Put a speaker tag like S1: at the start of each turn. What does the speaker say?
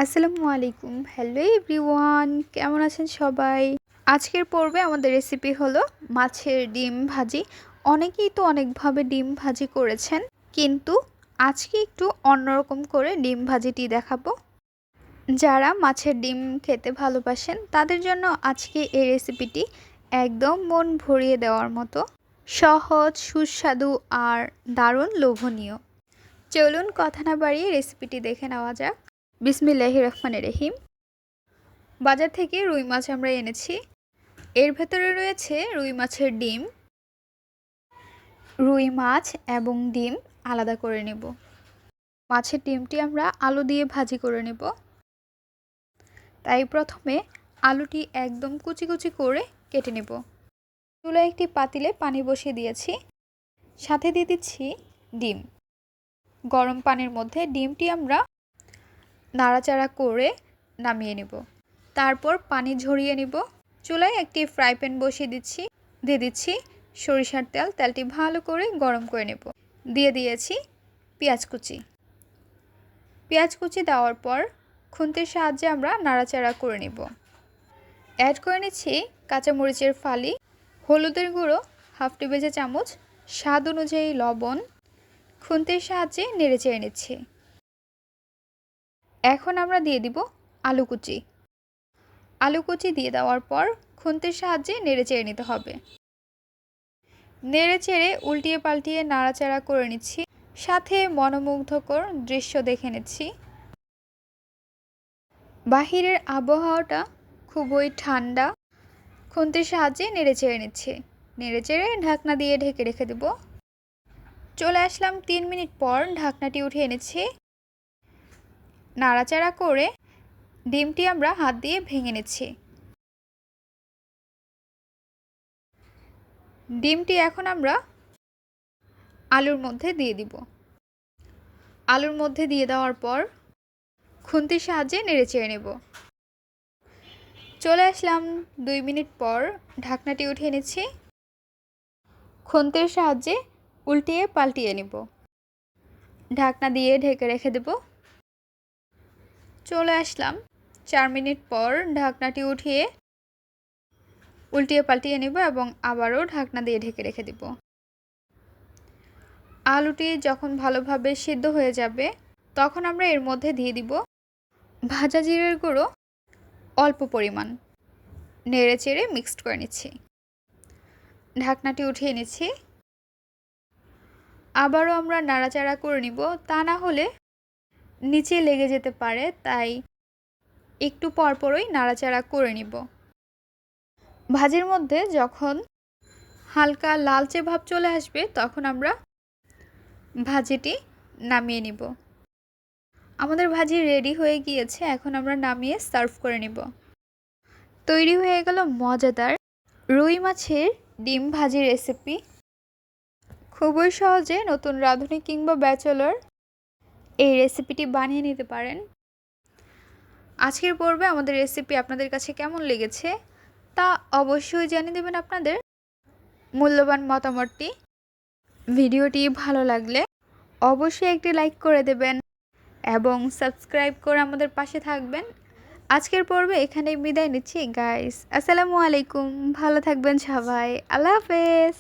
S1: আসসালামু আলাইকুম। Hello everyone, কেমন আছেন সবাই? আজকের পর্বে আমাদের রেসিপি হলো মাছের ডিম ভাজি। অনেকেই তো অনেকভাবে ডিম ভাজি করেছেন, কিন্তু আজকে একটু অন্যরকম করে ডিম ভাজিটি দেখাবো। যারা মাছের ডিম খেতে ভালোবাসেন তাদের জন্য আজকে এই রেসিপিটি একদম মন ভরিয়ে দেওয়ার মতো সহজ, সুস্বাদু আর দারুণ লোভনীয়। চলুন কথা না বাড়িয়ে রেসিপিটি দেখে নেওয়া যাক। বিসমিল্লাহির রহমানির রহিম। বাজার থেকে রুই মাছ আমরা এনেছি। এর ভেতরে রয়েছে রুই মাছের ডিম। রুই মাছ এবং ডিম আলাদা করে নেব। মাছের ডিমটি আমরা আলু দিয়ে ভাজি করে নেব। তাই প্রথমে আলুটি একদম কুচি কুচি করে কেটে নেব। চুলায় একটি পাতিলে পানি বসিয়ে দিয়েছি, সাথে দিয়ে দিচ্ছি ডিম। গরম পানির মধ্যে ডিমটি আমরা নাড়াচাড়া করে নামিয়ে নেব। তারপর পানি ঝরিয়ে নেব। চুলায় একটি ফ্রাই প্যান বসিয়ে দিয়ে দিচ্ছি সরিষার তেল। তেলটি ভালো করে গরম করে নেব। দিয়ে দিয়েছি পেঁয়াজ কুচি দেওয়ার পর খুন্তির সাহায্যে আমরা নাড়াচাড়া করে নেব। অ্যাড করে নিচ্ছি কাঁচামরিচের ফালি, হলুদের গুঁড়ো হাফ টেবিল চামচ, স্বাদ অনুযায়ী লবণ। খুন্তির সাহায্যে নেড়েচেড়ে নিচ্ছি। এখন আমরা দিয়ে দিব আলু কুচি দিয়ে দেওয়ার পর খুন্তির সাহায্যে নেড়েচেড়ে নিতে হবে। নেড়েচেড়ে উল্টিয়ে পাল্টিয়ে নাড়াচাড়া করে নিচ্ছি, সাথে মনোমুগ্ধকর দৃশ্য দেখে নিচ্ছি। বাহিরের আবহাওয়াটা খুবই ঠান্ডা। খুন্তির সাহায্যে নেড়েচেড়ে নিচ্ছি। নেড়েচেড়ে ঢাকনা দিয়ে ঢেকে রেখে দেব। চলে আসলাম 3 মিনিট পর। ঢাকনাটি উঠিয়ে এনেছি। নাড়াচাড়া করে ডিমটি আমরা হাত দিয়ে ভেঙে নিচ্ছি। ডিমটি এখন আমরা আলুর মধ্যে দিয়ে দিব। আলুর মধ্যে দিয়ে দেওয়ার পর খুন্তির সাহায্যে নেড়েচেড়ে নেব। চলে আসলাম 2 মিনিট পর। ঢাকনাটি উঠিয়ে নিচ্ছি। খুন্তির সাহায্যে উল্টিয়ে পাল্টিয়ে নেব। ঢাকনা দিয়ে ঢেকে রেখে দেব। চলে আসলাম 4 মিনিট পর। ঢাকনাটি উঠিয়ে উল্টিয়ে পাল্টিয়ে নেব এবং আবারও ঢাকনা দিয়ে ঢেকে রেখে দেব। আলুটি যখন ভালোভাবে সিদ্ধ হয়ে যাবে তখন আমরা এর মধ্যে দিয়ে দিব ভাজা জিরের গুঁড়ো অল্প পরিমাণ। নেড়েচেড়ে মিক্সড করে নিচ্ছি। ঢাকনাটি উঠিয়ে নিচ্ছি। আবারও আমরা নাড়াচাড়া করে নিব, তা না হলে নিচে লেগে যেতে পারে, তাই একটু পরপরই নাড়াচাড়া করে নিব। ভাজির মধ্যে যখন হালকা লালচে ভাব চলে আসবে তখন আমরা ভাজিটি নামিয়ে নিব। আমাদের ভাজি রেডি হয়ে গিয়েছে। এখন আমরা নামিয়ে সার্ভ করে নিব। তৈরি হয়ে গেল মজাদার রুই মাছের ডিম ভাজি রেসিপি। খুবই সহজে নতুন রাঁধুনি কিংবা ব্যাচেলর এই রেসিপিটি বানিয়ে নিতে পারেন। আজকের পর্বে আমাদের রেসিপি আপনাদের কাছে কেমন লেগেছে তা অবশ্যই জানিয়ে দেবেন আপনাদের মূল্যবান মতামতটি। ভিডিওটি ভালো লাগলে অবশ্যই একটি লাইক করে দেবেন এবং সাবস্ক্রাইব করে আমাদের পাশে থাকবেন। আজকের পর্বে এখানেই বিদায় নিচ্ছি গাইস। আসসালামু আলাইকুম। ভালো থাকবেন সবাই। আল্লাহ হাফেজ।